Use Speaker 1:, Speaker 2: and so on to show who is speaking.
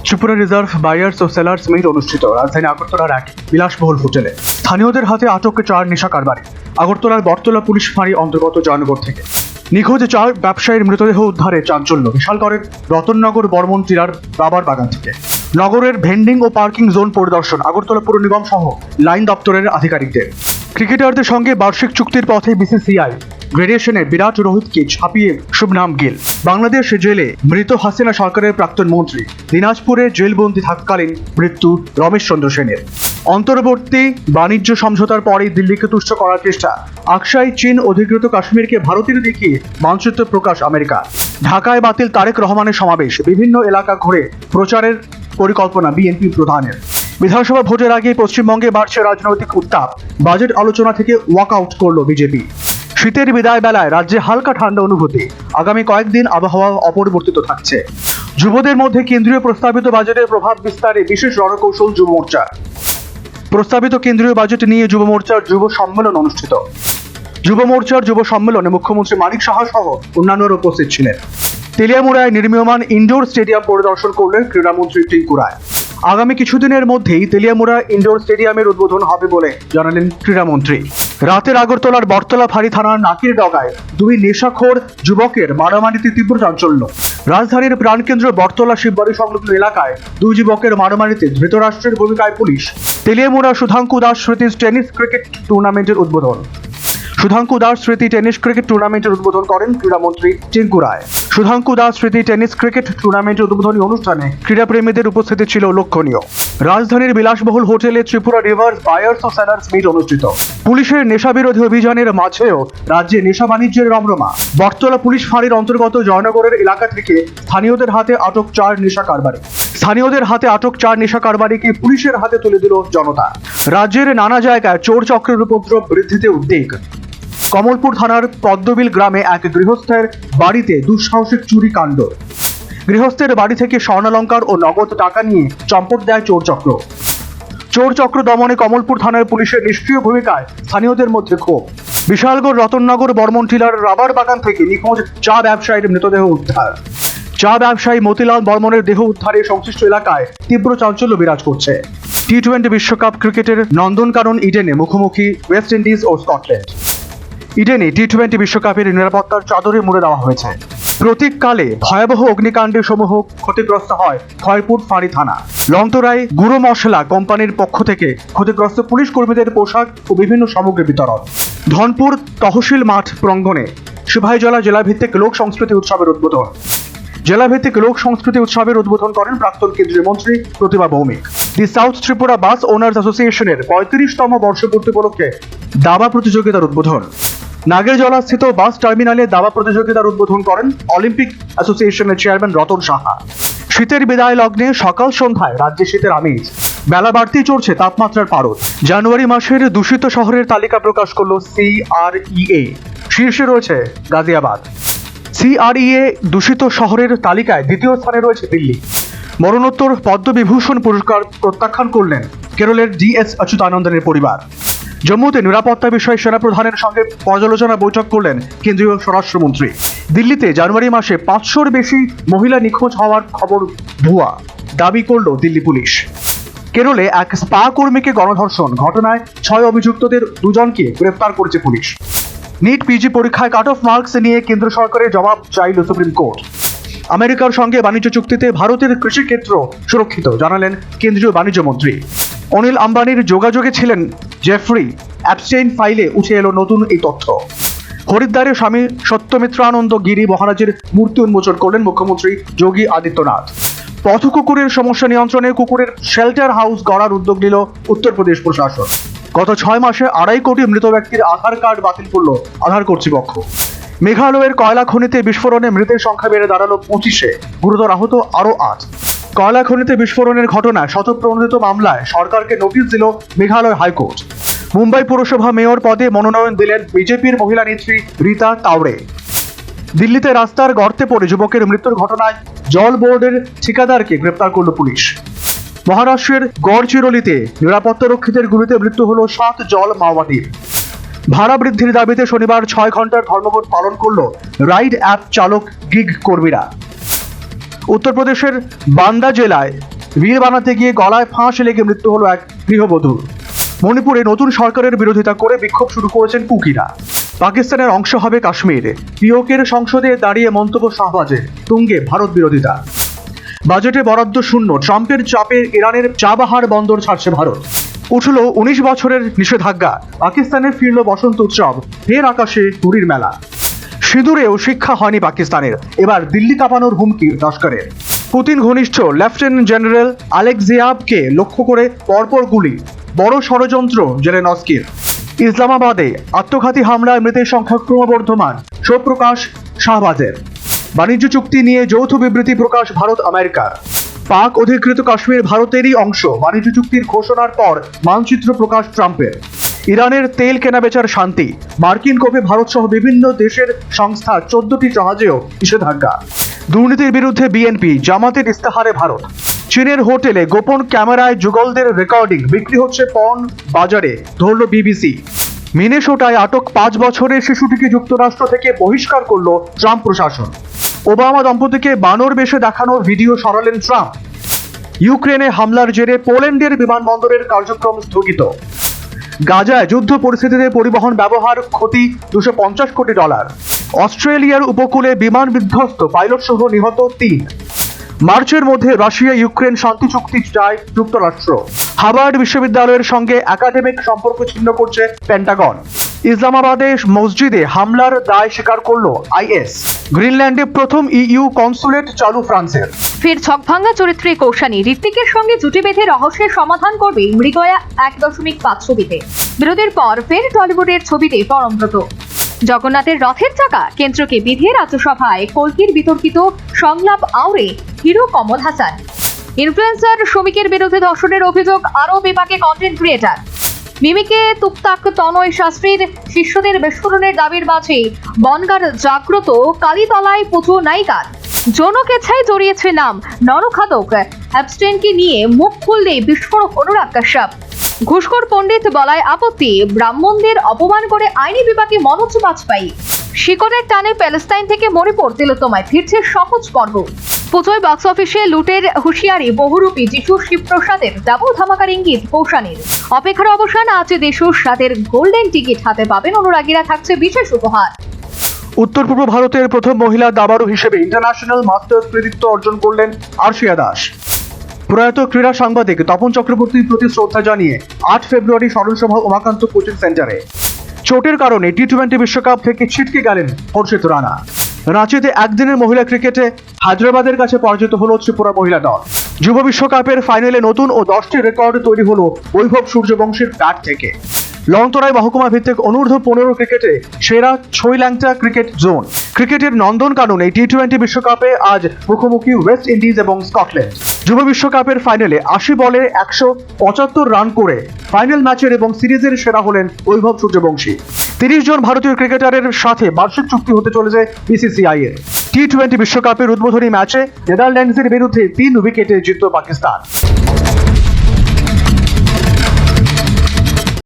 Speaker 1: Tripura reserve buyers ও sellers meet অনুষ্ঠিত রাজধানী আগরতলার এক বিলাসবহুল হোটেলে। স্থানীয়দের হাতে আটক 4 নেশা কারবারি। আগরতলার বটতলা পুলিশ ফাঁড়ি অন্তর্গত জয়নগর থেকে নিখোঁজ 4 ব্যবসায়ীর মৃতদেহ উদ্ধারে চাঞ্চল্য। বিশালগড়ের রতননগর বর্মন টিলার রাবার বাগান থেকে নগরের ভেন্ডিং ও পার্কিং জোন পরিদর্শন আগরতলা পুর নিগম সহ লাইন দপ্তরের আধিকারিকদের। ক্রিকেটারদের সঙ্গে বার্ষিক চুক্তির পথে বিসিসিআই। গ্রেডিয়েশনে বিরাট রোহিতকে ছাপিয়ে শুভনাম গিল। বাংলাদেশ জেলে মৃত হাসিনা সরকারের প্রাক্তন মন্ত্রী। দিনাজপুরে জেলবন্দি থাকাকালীন মৃত্যু রমেশ চন্দ্র সেনের। অন্তর্বর্তী বাণিজ্য সমঝোতার পরেই দিল্লিকে তুষ্ট করার চেষ্টা। আকসাই চীন অধিকৃত কাশ্মীরকে ভারতের দেখিয়ে মানচিত্র প্রকাশ আমেরিকা। ঢাকায় বাতিল তারেক রহমানের সমাবেশ। বিভিন্ন এলাকা ঘুরে প্রচারের পরিকল্পনা বিএনপি প্রধানের। বিধানসভা ভোটের আগে পশ্চিমবঙ্গে বাড়ছে রাজনৈতিক উত্তাপ। বাজেট আলোচনা থেকে ওয়াকআউট করল বিজেপি। শীতের বিদায় বেলায় রাজ্যে হালকা ঠান্ডা অনুভূতি। আগামী কয়েকদিন আবহাওয়া অপরিবর্তিত থাকছে। যুবদের মধ্যে কেন্দ্রীয় প্রস্তাবিত বাজেটের প্রভাব বিস্তারে বিশেষ রণকৌশল যুব মোর্চা। প্রস্তাবিত কেন্দ্রীয় বাজেট নিয়ে যুব মোর্চার যুব সম্মেলন অনুষ্ঠিত। যুব মোর্চার যুব সম্মেলনে মুখ্যমন্ত্রী মানিক সাহা সহ অন্যান্যরা উপস্থিত ছিলেন। তেলিয়ামুড়ায় নির্মীয়মান ইনডোর স্টেডিয়াম পরিদর্শন করলেন ক্রীড়ামন্ত্রী টিঙ্কু রায়। আগামী কিছুদিনের মধ্যেই তেলিয়ামুড়া ইনডোর স্টেডিয়ামের উদ্বোধন হবে বলে জানালেন ক্রীড়ামন্ত্রী। রাতের আগরতলার বটতলা ফাঁড়ি থানার নাকির ডগায় 2 নেশাখোর যুবকের মারামারিতে তীব্র চাঞ্চল্য। রাজধানীর প্রাণকেন্দ্র বটতলা শিববাড়ি সংলগ্ন এলাকায় 2 যুবকের মারামারিতে ধৃতরাষ্ট্রের ভূমিকায় পুলিশ। তেলিয়ামুড়া সুধাঙ্কু দাস স্মৃতি টেনিস ক্রিকেট টুর্নামেন্টের উদ্বোধন। সুধাঙ্কু দাস স্মৃতি টেনিস ক্রিকেট টুর্নামেন্টের উদ্বোধন করেন ক্রীড়ামন্ত্রী টিঙ্কু রায়। সুধাঙ্কু দাস স্মৃতি টেনিস ক্রিকেট টুর্নামেন্টের উদ্বোধনী অনুষ্ঠানে ক্রীড়াপ্রেমীদের উপস্থিতি ছিল লক্ষণীয়। রাজধানীর বিলাসবহুল হোটেলে ত্রিপুরা রিভার্স বায়ার্স ও সেলার্স মিট অনুষ্ঠিত। পুলিশের নেশা বিরোধী অভিযানের মাঝেও রাজ্যে নেশা বাণিজ্যের রমরমা। বটতলা পুলিশ ফাঁড়ির অন্তর্গত জয়নগরের এলাকা থেকে স্থানীয়দের হাতে আটক 4 নেশা কারবারি। স্থানীয়দের হাতে আটক 4 নেশা কারবারিকে পুলিশের হাতে তুলে দিল জনতা। রাজ্যের নানা জায়গায় চোর চক্রের উপদ্রব বৃদ্ধিতে উদ্বেগ। কমলপুর থানার পদ্মবিল গ্রামে এক গৃহস্থের বাড়িতে দুঃসাহসিক চুরি কাণ্ড। গৃহস্থের বাড়ি থেকে স্বর্ণালংকার ও নগদ টাকা নিয়ে চম্পট দেয় চোর চক্র। চোর চক্র দমনে কমলপুর থানার পুলিশের নিষ্ক্রিয় ভূমিকায় স্থানীয়দের মধ্যে ক্ষোভ। বিশালগড় রতননগর বর্মন টিলার রাবার বাগান থেকে নিখোঁজ 4 ব্যবসায়ীর মৃতদেহ উদ্ধার। চা ব্যবসায়ী মতিলাল বর্মনের দেহ উদ্ধারে সংশ্লিষ্ট এলাকায় তীব্র চাঞ্চল্য বিরাজ করছে। টি-20 বিশ্বকাপ ক্রিকেটের নন্দনকানন ইডেনে মুখোমুখি ওয়েস্ট ইন্ডিজ ও স্কটল্যান্ড। ইডেনে টি-20 বিশ্বকাপের নিরাপত্তার চাদরে মুড়ে দেওয়া হয়েছে। প্রতীককালে ভয়াবহ অগ্নিকাণ্ডে সমূহ ক্ষতিগ্রস্ত হয় খয়পুর ফাঁড়ি থানা। লংতরায় গুঁড়ো মশলা কোম্পানির পক্ষ থেকে ক্ষতিগ্রস্ত পুলিশ কর্মীদের পোশাক ও বিভিন্ন সামগ্রী বিতরণ। ধনপুর তহসিল মাঠ প্রাঙ্গণে সিপাহীজলা জেলাভিত্তিক লোক সংস্কৃতি উৎসবের উদ্বোধন। জেলাভিত্তিক লোক সংস্কৃতি উৎসবের উদ্বোধন করেন প্রাক্তন কেন্দ্রীয় মন্ত্রী প্রতিভা ভৌমিক। দি সাউথ ত্রিপুরা বাস ওনার্স অ্যাসোসিয়েশনের 35তম বর্ষপূর্তি উপলক্ষে দাবা প্রতিযোগিতার উদ্বোধন। নাগেরজলা স্থিত বাস টার্মিনালে দাবা প্রতিযোগিতার উদ্বোধন করেন অলিম্পিক অ্যাসোসিয়েশনের চেয়ারম্যান রতন সাহা। শীতের বিদায় লগ্নে সকাল সন্ধ্যায় রাজ্যে শীতের আমেজ। বেলা বাড়তেই চড়ছে তাপমাত্রার পারদ। জানুয়ারি মাসের দূষিত শহরের তালিকা প্রকাশ করল CREA। শীর্ষে রয়েছে গাজিয়াবাদ। CREA দূষিত শহরের তালিকায় 2য় স্থানে রয়েছে দিল্লি। মরণোত্তর পদ্মবিভূষণ পুরস্কার প্রত্যাখ্যান করলেন কেরলের DS অচ্যুতানন্দনের পরিবার। জম্মুতে নিরাপত্তা বিষয়ে সেনাপ্রধানের সঙ্গে পর্যালোচনা বৈঠক করলেন কেন্দ্রীয় স্বরাষ্ট্রমন্ত্রী। দিল্লিতে জানুয়ারি মাসে 500-র বেশি মহিলা নিখোঁজ হওয়ার খবর ভুয়া দাবি করল দিল্লি পুলিশ। কেরলে এক স্পা কর্মীকে গণধর্ষণ ঘটনায় 6 অভিযুক্তদের 2 জনকে গ্রেফতার করেছে পুলিশ। নিট PG পরীক্ষায় কাট অফ মার্কস নিয়ে কেন্দ্র সরকারের জবাব চাইল সুপ্রিম কোর্ট। আমেরিকার সঙ্গে বাণিজ্য চুক্তিতে ভারতের কৃষিক্ষেত্র সুরক্ষিত জানালেন কেন্দ্রীয় বাণিজ্য মন্ত্রী। অনিল আম্বানির যোগাযোগে ছিলেন জেফ্রি অ্যাপস্টেইন ফাইলে উঠে এলো নতুন এই তথ্য। হরিদ্বারে স্বামী সত্যমিত্রানন্দ গিরি মহারাজের মূর্তি উন্মোচন করলেন মুখ্যমন্ত্রী যোগী আদিত্যনাথ। পথ কুকুরের সমস্যা নিয়ন্ত্রণে কুকুরের শেল্টার হাউস গড়ার উদ্যোগ নিল উত্তরপ্রদেশ প্রশাসন। গত 6 মাসে 2.5 কোটি মৃত ব্যক্তির আধার কার্ড বাতিল করল আধার কর্তৃপক্ষ। মেঘালয়ের কয়লা খনিতে বিস্ফোরণে মৃতের সংখ্যা বেড়ে দাঁড়ালো 25-এ, গুরুতর আহত আরও 8। কয়লা খনিতে বিস্ফোরণের ঘটনায় স্বতঃপ্রণোদিত মামলায় সরকারকে নোটিশ দিল মেঘালয় হাইকোর্ট। মুম্বাই পুরসভা মেয়র পদে মনোনয়ন দিলেন বিজেপির মহিলা নেত্রী রীতা তাওড়ে। দিল্লিতে রাস্তার গর্তে পড়ে যুবকের মৃত্যুর ঘটনায় জল বোর্ডের ঠিকাদারকে গ্রেপ্তার করল পুলিশ। মহারাষ্ট্রের গড়চিরোলিতে নিরাপত্তারক্ষীদের গুলিতে মৃত্যু হল 7 জল মাওবাদীর। ভাড়া বৃদ্ধির দাবিতে শনিবার 6 ঘন্টার ধর্মঘট পালন করল রাইড অ্যাপ চালক গিগ কর্মীরা। উত্তরপ্রদেশের বান্দা জেলায় রিল বানাতে গিয়ে গলায় ফাঁস লেগে মৃত্যু হলো এক গৃহবধূর। মণিপুরে নতুন সরকারের বিরোধিতা করে বিক্ষোভ শুরু করেছেন কুকিরা। পাকিস্তানের অংশ হবে কাশ্মীর, পিওকের সংসদে দাঁড়িয়ে মন্তব্য শাহবাজের, তুঙ্গে ভারত বিরোধিতা। বাজেটে বরাদ্দ শূন্য, ট্রাম্পের চাপে ইরানের চাবাহার বন্দর ছাড়ছে ভারত। উঠল 19 বছরের নিষেধাজ্ঞা, পাকিস্তানে ফিরল বসন্ত উৎসব, ফের আকাশে হুরির মেলা। সিঁদুরেও শিক্ষা হয়নি পাকিস্তানের, এবার দিল্লি কাঁপানোর হুমকি লস্করের। পুতিন ঘনিষ্ঠ লেফটেন্যান্ট জেনারেল আলেকজিয়াভকে লক্ষ্য করে পরপর গুলি, বড় ষড়যন্ত্র জেলেনস্কির। ইসলামাবাদে আত্মঘাতী হামলায় মৃতের সংখ্যা ক্রমবর্ধমান, শোক প্রকাশ শাহবাজের। বাণিজ্য চুক্তি নিয়ে যৌথ বিবৃতি প্রকাশ ভারত আমেরিকার। পাক অধিকৃত কাশ্মীর ভারতেরই অংশ, বাণিজ্য চুক্তির ঘোষণার পর মানচিত্র প্রকাশ ট্রাম্পের। ইরানের তেল কেনাবেচার শান্তি, মার্কিন কোপে ভারত সহ বিভিন্ন দেশের সংস্থা 14টি জাহাজেও নিষেধাজ্ঞা। দুর্নীতির বিরুদ্ধে বিএনপি, জামাতের ইস্তেহারে ভারত। চীনের হোটেলে গোপন ক্যামেরায় যুগলদের রেকর্ডিং, বিক্রি হচ্ছে পর্ন বাজারে, ধরল বিবিসি। মিনেসোটায় আটক 5 বছরের শিশুটিকে যুক্তরাষ্ট্র থেকে বহিষ্কার করল ট্রাম্প প্রশাসন। ওবামা দম্পতিকে বানর বেশে দেখানোর ভিডিও সরালেন ট্রাম্প। ইউক্রেনে হামলার জেরে পোল্যান্ডের বিমানবন্দরের কার্যক্রম স্থগিত। গাজায় যুদ্ধ পরিস্থিতিতে পরিবহন ব্যবহার ক্ষতি $250 কোটি। অস্ট্রেলিয়ার উপকূলে বিমান বিধ্বস্ত, পাইলট সহ নিহত 3। মার্চের মধ্যে রাশিয়া ইউক্রেন শান্তি চুক্তি চায় যুক্তরাষ্ট্র। হার্ভার্ড বিশ্ববিদ্যালয়ের সঙ্গে একাডেমিক সম্পর্ক ছিন্ন করছে পেন্টাগন। ইসলামাবাদে মসজিদে হামলার দায় স্বীকার করল আইএস। গ্রিনল্যান্ডে প্রথম ইইউ কনসুলেট চালু ফ্রান্সের।
Speaker 2: ফের ছকভাঙ্গা চরিত্রে কৌশানী, ঋত্বিকের সঙ্গে জুটি বেঁধে রহস্যের সমাধান করবে মৃগয়া 1.5 ছবিতে। বিরতির পর ফের টলিউডের ছবিতে পরমব্রত। জগন্নাথের রথের চাকা কেন্দ্রকে বিধিয়ে রাজ্যসভায় কল্কির বিতর্কিত সংলাপ আওড়ে হিরো কমল হাসান। ইনফ্লুয়েন্সার শ্রমিকের বিরুদ্ধে ধর্ষণের অভিযোগ, আরও বিপাকে কন্টেন্ট ক্রিয়েটার। মিমিকে তুকতাক তনয় শাস্ত্রীর শিষ্যদের বিস্ফোরণের দাবির মাঝে বনগাঁর জাগ্রত কালীতলায় পুজো নায়িকার। যৌনকেচ্ছায় জড়িয়েছে নাম নরখাদক অ্যাবস্টেনকে নিয়ে মুখ খুললেই বিস্ফোরক অনুরাগ কাশ্যপ। ঘুষখোর পণ্ডিত বলায় আপত্তি, ব্রাহ্মণদের অপমান করে আইনি বিপাকে মনোজ বাজপেয়ী। শিকড়ের টানে প্যালেস্তাইন থেকে মণিপুর তিলোত্তমায় ফিরছে সহজ পর্ব। পুজোয় বক্স অফিসে লুটের হুঁশিয়ারি বহুরূপী যিশু শিবপ্রসাদের ডাবল ধামাকার ইঙ্গিত কৌশানীর। অপেক্ষার অবসান, আজ দেশুর স্বাদের গোল্ডেন টিকিট হাতে পাবেন অনুরাগীরা, থাকছে বিশেষ উপহার।
Speaker 1: উত্তর পূর্ব ভারতের প্রথম মহিলা দাবাড়ু হিসেবে ইন্টারন্যাশনাল মাস্টার্স কৃতিত্ব অর্জন করলেন আরশিয়া দাস। প্রয়াত ক্রীড়া সাংবাদিক তপন চক্রবর্তীর প্রতি শ্রদ্ধা জানিয়ে 8 ফেব্রুয়ারি স্মরণসভা উমাকান্ত কোচিং সেন্টারে। চোটের কারণে টি-20 বিশ্বকাপ থেকে ছিটকে গেলেন হর্ষিত রানা। রাঁচিতে একদিনের মহিলা ক্রিকেটে হায়দ্রাবাদের কাছে পরাজিত হল ত্রিপুরা মহিলা দল। যুব বিশ্বকাপের ফাইনালে নতুন ও 10টি রেকর্ড তৈরি হলো বৈভব সূর্যবংশীর ব্যাট থেকে। লংতরাই মহকুমা ভিত্তিক অনূর্ধ্ব 15 ক্রিকেটে সেরা ছৈল্যাংটা ক্রিকেট জোন। ক্রিকেটের নন্দনকাননে টি-20 বিশ্বকাপে আজ মুখোমুখি ওয়েস্ট ইন্ডিজ এবং স্কটল্যান্ড। যুব বিশ্বকাপের ফাইনালে 80 বলে 175 রান করে ফাইনাল ম্যাচের এবং সিরিজের সেরা হলেন বৈভব সূর্যবংশী। 30 জন ভারতীয় ক্রিকেটারের সাথে বার্ষিক চুক্তি হতে চলেছে বিসিসিআই এর। টি-20 বিশ্বকাপের উদ্বোধনী ম্যাচে নেদারল্যান্ডসের বিরুদ্ধে 3 উইকেটে জিতল পাকিস্তান।